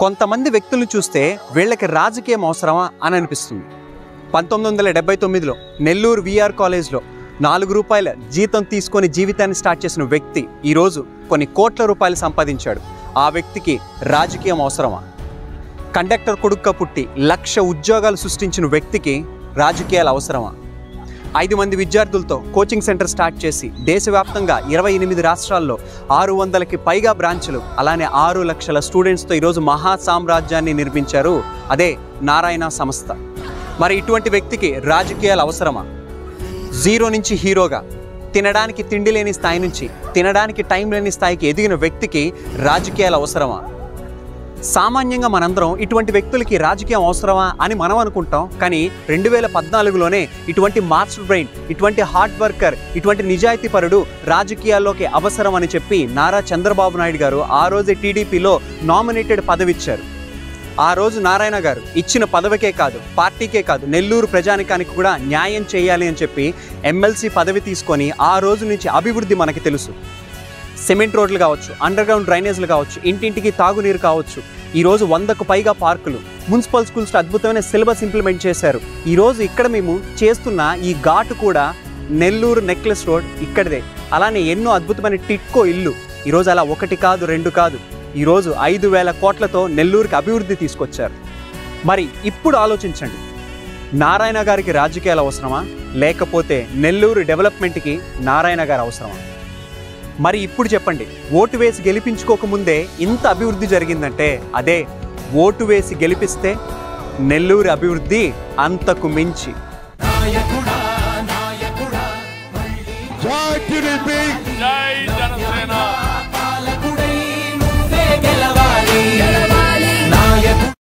కొంతమంది వ్యక్తులను చూస్తే వీళ్ళకి రాజకీయం అవసరమా అని అనిపిస్తుంది. 1979లో నెల్లూరు విఆర్ కాలేజ్లో 4 రూపాయల జీతం తీసుకొని జీవితాన్ని స్టార్ట్ చేసిన వ్యక్తి ఈరోజు కొన్ని కోట్ల రూపాయలు సంపాదించాడు. ఆ వ్యక్తికి రాజకీయం అవసరమా? కండక్టర్ కొడుకుగా పుట్టి 1,00,000 ఉద్యోగాలు సృష్టించిన వ్యక్తికి రాజకీయాలు అవసరమా? 5 మంది విద్యార్థులతో కోచింగ్ సెంటర్ స్టార్ట్ చేసి దేశవ్యాప్తంగా 28 రాష్ట్రాల్లో 600కి పైగా బ్రాంచ్లు, అలానే 6 లక్షల స్టూడెంట్స్తో ఈరోజు మహా సామ్రాజ్యాన్ని నిర్మించారు. అదే నారాయణ సంస్థ. మరి ఇటువంటి వ్యక్తికి రాజకీయాలు అవసరమా? జీరో నుంచి హీరోగా, తినడానికి తిండి లేని స్థాయి నుంచి తినడానికి టైం లేని స్థాయికి ఎదిగిన వ్యక్తికి రాజకీయాలు అవసరమా? సామాన్యంగా మనందరం ఇటువంటి వ్యక్తులకి రాజకీయం అవసరమా అని మనం అనుకుంటాం. కానీ 2014లోనే ఇటువంటి మాస్టర్ బ్రెయిన్, ఇటువంటి హార్డ్ వర్కర్, ఇటువంటి నిజాయితీపరుడు రాజకీయాల్లోకి అవసరం అని చెప్పి నారా చంద్రబాబు నాయుడు గారు ఆ రోజే టీడీపీలో నామినేటెడ్ పదవి ఇచ్చారు. ఆ రోజు నారాయణ గారు ఇచ్చిన పదవికే కాదు, పార్టీకే కాదు, నెల్లూరు ప్రజానికానికి కూడా న్యాయం చేయాలి అని చెప్పి ఎమ్మెల్సీ పదవి తీసుకొని ఆ రోజు నుంచి అభివృద్ధి మనకి తెలుసు. సిమెంట్ రోడ్లు కావచ్చు, అండర్ గ్రౌండ్ డ్రైనేజ్లు కావచ్చు, ఇంటింటికి తాగునీరు కావచ్చు, ఈరోజు 100కు పైగా పార్కులు, మున్సిపల్ స్కూల్స్లో అద్భుతమైన సిలబస్ ఇంప్లిమెంట్ చేశారు. ఈరోజు ఇక్కడ మేము చేస్తున్న ఈ ఘాటు కూడా నెల్లూరు నెక్లెస్ రోడ్ ఇక్కడిదే. అలానే ఎన్నో అద్భుతమైన టిట్కో ఇల్లు ఈరోజు అలా 1 కాదు 2 కాదు, ఈరోజు 5,000 కోట్లతో నెల్లూరుకి అభివృద్ధి తీసుకొచ్చారు. మరి ఇప్పుడు ఆలోచించండి, నారాయణ గారికి రాజకీయాలు అవసరమా, లేకపోతే నెల్లూరు డెవలప్మెంట్కి నారాయణ గారు అవసరమా? మరి ఇప్పుడు చెప్పండి, ఓటు వేసి గెలిపించుకోకముందే ఇంత అభివృద్ధి జరిగిందంటే అదే ఓటు వేసి గెలిపిస్తే నెల్లూరు అభివృద్ధి అంతకు మించి.